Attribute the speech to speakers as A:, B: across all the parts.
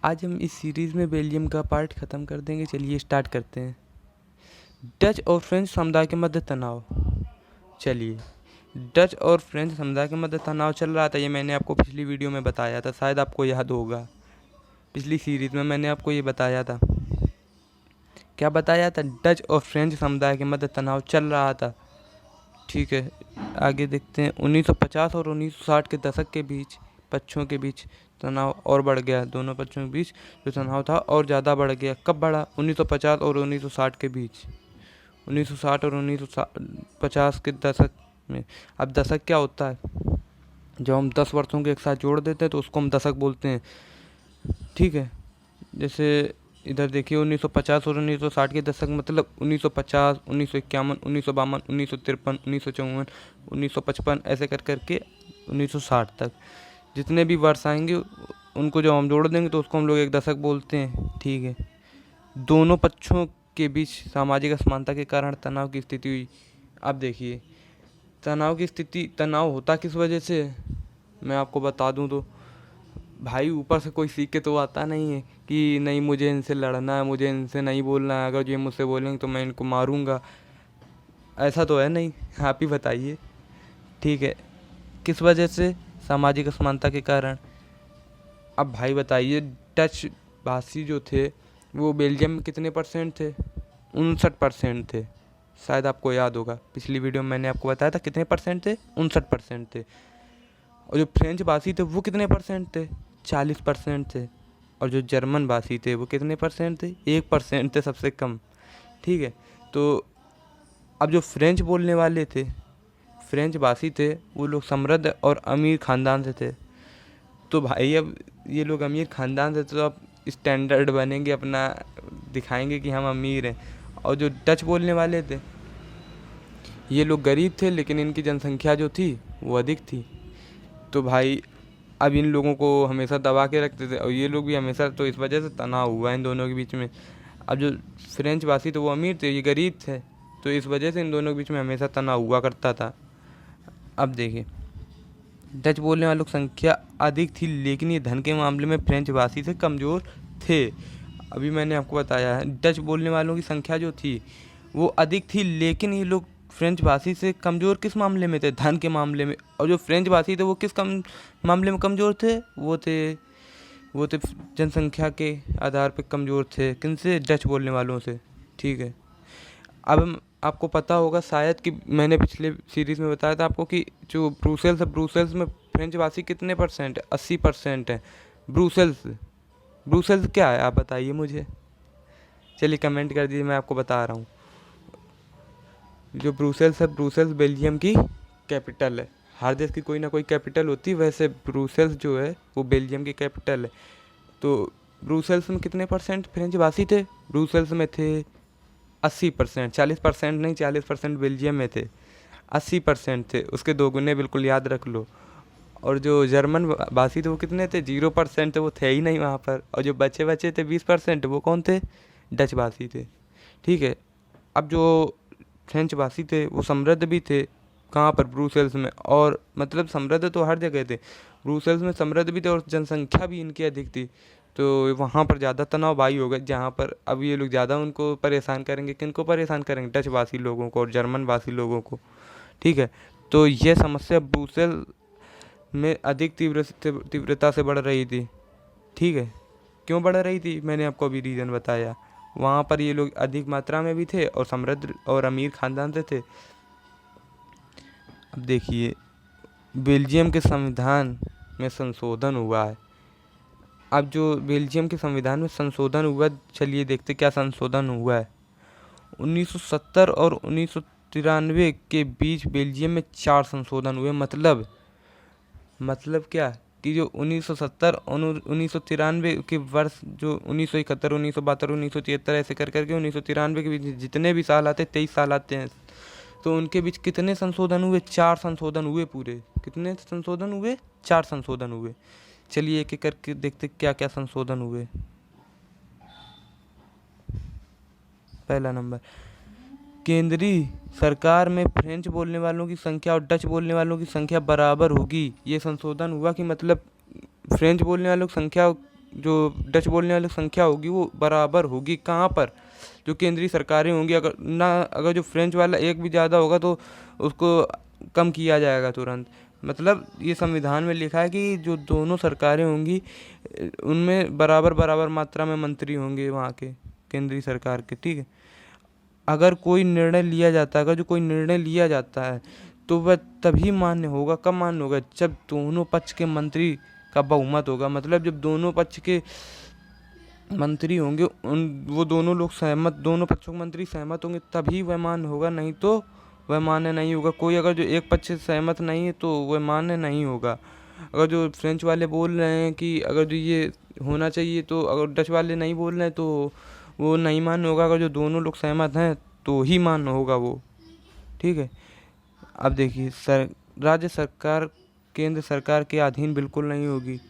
A: आज हम इस सीरीज़ में बेल्जियम का पार्ट ख़त्म कर देंगे। चलिए स्टार्ट करते हैं। डच और फ्रेंच समुदाय के मध्य तनाव। चलिए, डच और फ्रेंच समुदाय के मध्य तनाव चल रहा था। ये मैंने आपको पिछली वीडियो में बताया था, शायद आपको याद होगा। पिछली सीरीज़ में मैंने आपको ये बताया था। क्या बताया था? डच और फ्रेंच समुदाय के मध्य तनाव चल रहा था। ठीक है, आगे देखते हैं। 1950 और 1960 के दशक के बीच पक्षों के बीच तनाव और बढ़ गया। दोनों पक्षों के बीच जो तनाव था और ज़्यादा बढ़ गया। कब बढ़ा? 1950 और 1960 के बीच। 1960 और 1950 के दशक में। अब दशक क्या होता है? जब हम 10 वर्षों के एक साथ जोड़ देते हैं तो उसको हम दशक बोलते हैं। ठीक है, जैसे इधर देखिए 1950 और 1960 के दशक मतलब 1950, 1951, 1952, 1953, 1954, 1955 ऐसे कर करके 1960 तक जितने भी वर्ष आएंगे उनको जब हम जोड़ देंगे तो उसको हम लोग एक दशक बोलते हैं। ठीक है, दोनों पक्षों के बीच सामाजिक असमानता के कारण तनाव की स्थिति हुई। अब देखिए, तनाव होता किस वजह से, मैं आपको बता दूं तो भाई ऊपर से कोई सीख के तो आता नहीं है कि नहीं मुझे इनसे लड़ना है, मुझे इनसे नहीं बोलना है, अगर ये मुझसे बोलेंगे तो मैं इनको मारूंगा। ऐसा तो है नहीं, आप ही बताइए। ठीक है, किस वजह से? सामाजिक असमानता के कारण। अब भाई बताइए, डच भाषी जो थे वो बेल्जियम में कितने परसेंट थे? 59% थे। शायद आपको याद होगा, पिछली वीडियो में मैंने आपको बताया था कितने परसेंट थे। 59% थे। और जो फ्रेंच भाषी थे वो कितने परसेंट थे? 40% थे। और जो जर्मन भाषी थे वो कितने परसेंट थे? 1% थे, सबसे कम। ठीक है, तो अब जो फ्रेंच बोलने वाले थे, फ्रेंच भाषी थे, वो लोग समृद्ध और अमीर ख़ानदान से थे। तो भाई अब ये लोग अमीर ख़ानदान से, तो अब स्टैंडर्ड बनेंगे, अपना दिखाएंगे कि हम अमीर हैं। और जो डच बोलने वाले थे ये लोग गरीब थे, लेकिन इनकी जनसंख्या जो थी वो अधिक थी। तो भाई अब इन लोगों को हमेशा दबा के रखते थे और ये लोग भी हमेशा, तो इस वजह से तनाव हुआ इन दोनों के बीच में। अब जो फ्रेंच भाषी थे वो अमीर थे, ये गरीब थे, तो इस वजह से इन दोनों के बीच में हमेशा तनाव हुआ करता था। अब देखिए, डच बोलने वालों की संख्या अधिक थी, लेकिन ये धन के मामले में फ्रेंच भाषी से कमज़ोर थे। अभी मैंने आपको बताया है, डच बोलने वालों की संख्या जो थी वो अधिक थी, लेकिन ये लोग फ्रेंच भाषी से कमज़ोर किस मामले में थे? धन के मामले में। और जो फ्रेंच भाषी थे वो किस मामले में कमज़ोर थे? वो थे जनसंख्या के आधार पर कमज़ोर थे। किनसे? डच बोलने वालों से। ठीक है, अब आपको पता होगा शायद कि मैंने पिछले सीरीज़ में बताया था आपको कि जो ब्रुसेल्स है, ब्रुसेल्स में फ्रेंच भाषी कितने परसेंट है? 80% है। ब्रुसेल्स क्या है, आप बताइए मुझे। चलिए कमेंट कर दीजिए, मैं आपको बता रहा हूँ। जो ब्रुसेल्स है, ब्रुसेल्स बेल्जियम की कैपिटल है। हर देश की कोई ना कोई कैपिटल होती है, वैसे ब्रुसेल्स जो है वो बेल्जियम की कैपिटल है। तो ब्रुसेल्स में कितने परसेंट फ्रेंच भाषी थे? ब्रुसेल्स में थे 80%। 40% नहीं, 40% बेल्जियम में थे। 80% थे, उसके दो गुने, बिल्कुल याद रख लो। और जो जर्मन भाषी थे वो कितने थे? 0% थे, वो थे ही नहीं वहाँ पर। और जो बचे थे 20%, वो कौन थे? डच भाषी थे। ठीक है, अब जो फ्रेंच भाषी थे वो समृद्ध भी थे। कहाँ पर? ब्रुसेल्स में। और मतलब समृद्ध तो हर जगह थे, ब्रुसेल्स में समृद्ध भी थे और जनसंख्या भी इनकी अधिक थी। तो वहाँ पर ज़्यादा तनाव भाई होगा, जहाँ पर अब ये लोग ज़्यादा उनको परेशान करेंगे। किनको परेशान करेंगे? डच भाषी लोगों को और जर्मन भाषी लोगों को। ठीक है, तो ये समस्या ब्रुसेल में अधिक तीव्रता से बढ़ रही थी। ठीक है, क्यों बढ़ रही थी? मैंने आपको अभी रीज़न बताया। वहाँ पर ये लोग अधिक मात्रा में भी थे और समृद्ध और अमीर ख़ानदान से थे। अब देखिए, बेल्जियम के संविधान में संशोधन हुआ है। अब जो बेल्जियम के संविधान में संशोधन हुआ, चलिए देखते क्या संशोधन हुआ है। 1970 और 1993 के बीच बेल्जियम में 4 संशोधन हुए। मतलब क्या कि जो 1970 और 1993 के वर्ष, जो 1971, 1972, 1973 ऐसे कर करके 1993 के बीच जितने भी साल आते, 23 साल आते हैं, तो उनके बीच कितने संशोधन हुए? 4 संशोधन हुए पूरे। कितने संशोधन हुए? 4 संशोधन हुए। चलिए एक एक करके देखते क्या क्या संशोधन हुए। पहला नंबर, केंद्रीय सरकार में फ्रेंच बोलने वालों की संख्या और डच बोलने वालों की संख्या बराबर होगी। ये संशोधन हुआ कि मतलब फ्रेंच बोलने वालों की संख्या जो डच बोलने वाली संख्या होगी वो बराबर होगी। कहाँ पर? जो केंद्रीय सरकारें होंगी, अगर जो फ्रेंच वाला एक भी ज़्यादा होगा तो उसको कम किया जाएगा तुरंत। मतलब ये संविधान में लिखा है कि जो दोनों सरकारें होंगी उनमें बराबर बराबर मात्रा में मंत्री होंगे वहाँ के केंद्रीय सरकार के, ठीक है। अगर कोई निर्णय लिया जाता है, अगर जो कोई निर्णय लिया जाता है तो वह तभी मान्य होगा। कब मान्य होगा? जब दोनों पक्ष के मंत्री का बहुमत होगा। मतलब जब दोनों पक्ष के मंत्री होंगे वो दोनों लोग सहमत, दोनों पक्षों के मंत्री सहमत होंगे तभी वह मान्य होगा, नहीं तो वह मान्य नहीं होगा। कोई अगर जो एक पक्ष से सहमत नहीं है तो वह मान्य नहीं होगा। अगर जो फ्रेंच वाले बोल रहे हैं कि अगर जो ये होना चाहिए, तो अगर डच वाले नहीं बोल रहे हैं तो वो नहीं मान्य होगा। अगर जो दोनों लोग सहमत हैं तो ही मान्य होगा वो, ठीक है। अब देखिए, राज्य सरकार केंद्र सरकार के अधीन बिल्कुल नहीं होगी,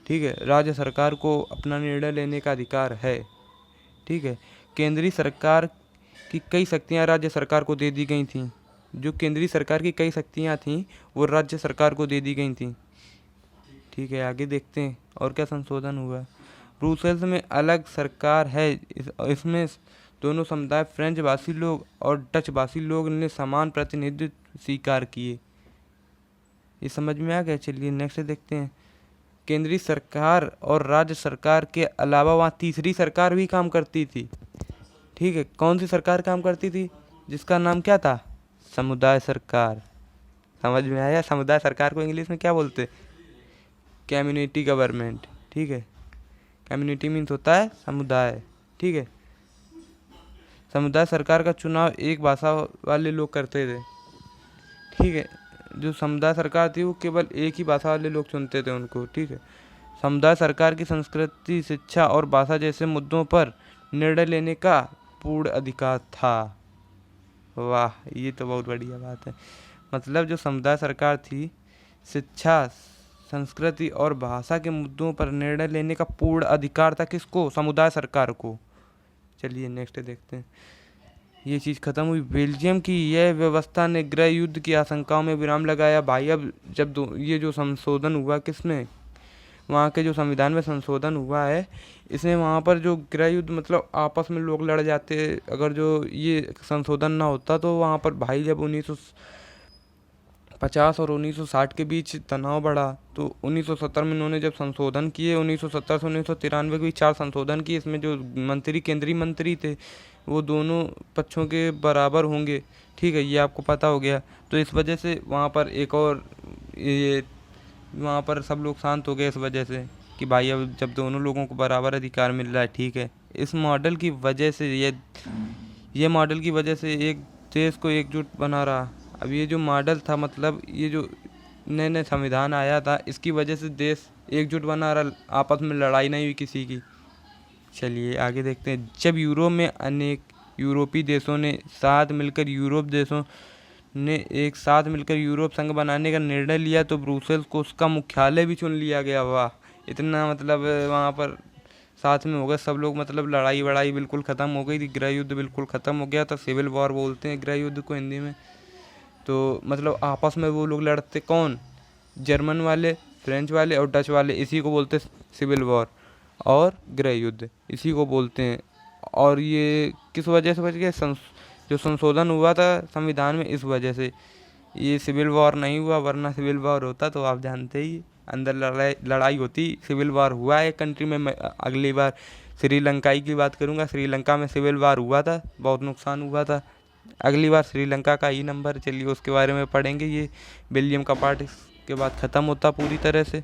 A: ठीक है। राज्य सरकार को अपना निर्णय लेने का अधिकार है, ठीक है। केंद्रीय सरकार की कई शक्तियां राज्य सरकार को दे दी गई थीं। जो केंद्रीय सरकार की कई शक्तियां थीं वो राज्य सरकार को दे दी गई थीं, ठीक है। आगे देखते हैं और क्या संशोधन हुआ। ब्रुसेल्स में अलग सरकार है। इसमें दोनों समुदाय, फ्रेंच भाषी लोग और डच भाषी लोग ने समान प्रतिनिधित्व स्वीकार किए। ये समझ में आ गया? चलिए नेक्स्ट देखते हैं। केंद्रीय सरकार और राज्य सरकार के अलावा वहाँ तीसरी सरकार भी काम करती थी, ठीक है। कौन सी सरकार काम करती थी? जिसका नाम क्या था? समुदाय सरकार। समझ में आया? समुदाय सरकार को इंग्लिश में क्या बोलते? कम्युनिटी गवर्नमेंट, ठीक है। कम्युनिटी मीन्स होता है समुदाय, ठीक है। समुदाय सरकार का चुनाव एक भाषा वाले लोग करते थे, ठीक है। जो समुदाय सरकार थी वो केवल एक ही भाषा वाले लोग चुनते थे उनको, ठीक है। समुदाय सरकार की संस्कृति, शिक्षा और भाषा जैसे मुद्दों पर निर्णय लेने का पूर्ण अधिकार था। वाह, ये तो बहुत बढ़िया बात है। मतलब जो समुदाय सरकार थी, शिक्षा, संस्कृति और भाषा के मुद्दों पर निर्णय लेने का पूर्ण अधिकार था। किसको? समुदाय सरकार को। चलिए नेक्स्ट देखते हैं। ये चीज़ खत्म हुई। बेल्जियम की यह व्यवस्था ने गृह युद्ध की आशंकाओं में विराम लगाया। भाई अब जब ये जो संशोधन हुआ किसमें, वहाँ के जो संविधान में संशोधन हुआ है, इसमें वहाँ पर जो गृह युद्ध मतलब आपस में लोग लड़ जाते, अगर जो ये संशोधन ना होता तो वहाँ पर भाई जब 1950 और 1960 के बीच तनाव बढ़ा तो 1970 में इन्होंने जब संशोधन किए, 1970 से 1993 के बीच 4 संशोधन किए। इसमें जो मंत्री, केंद्रीय मंत्री थे वो दोनों पक्षों के बराबर होंगे, ठीक है। ये आपको पता हो गया। तो इस वजह से वहाँ पर एक और ये वहाँ पर सब लोग शांत हो गए इस वजह से कि भाई अब जब दोनों लोगों को बराबर अधिकार मिल रहा है, ठीक है। इस मॉडल की वजह से ये मॉडल की वजह से एक देश को एकजुट बना रहा। अब ये जो मॉडल था, मतलब ये जो नए नए संविधान आया था, इसकी वजह से देश एकजुट बना रहा, आपस में लड़ाई नहीं हुई किसी की। चलिए आगे देखते हैं। जब यूरोप में अनेक यूरोपीय देशों ने एक साथ मिलकर यूरोप संघ बनाने का निर्णय लिया तो ब्रुसेल्स को उसका मुख्यालय भी चुन लिया गया। वाह, इतना मतलब वहाँ पर साथ में हो गए सब लोग। मतलब लड़ाई वड़ाई बिल्कुल ख़त्म हो गई थी, गृह युद्ध बिल्कुल ख़त्म हो गया था। सिविल वॉर बोलते हैं गृह युद्ध को हिंदी में। तो मतलब आपस में वो लोग लड़ते, कौन? जर्मन वाले, फ्रेंच वाले और डच वाले, इसी को बोलते सिविल वॉर और गृह युद्ध, इसी को बोलते हैं। और ये किस वजह से बच गए? जो संशोधन हुआ था संविधान में, इस वजह से ये सिविल वॉर नहीं हुआ, वरना सिविल वॉर होता तो आप जानते ही अंदर लड़ाई होती। सिविल वॉर हुआ है कंट्री में। मैं अगली बार श्रीलंका की बात करूँगा। श्रीलंका में सिविल वॉर हुआ था, बहुत नुकसान हुआ था। अगली बार श्रीलंका का ही नंबर, चलिए उसके बारे में पढ़ेंगे। ये बेल्जियम का पार्ट इसके बाद ख़त्म होता पूरी तरह से।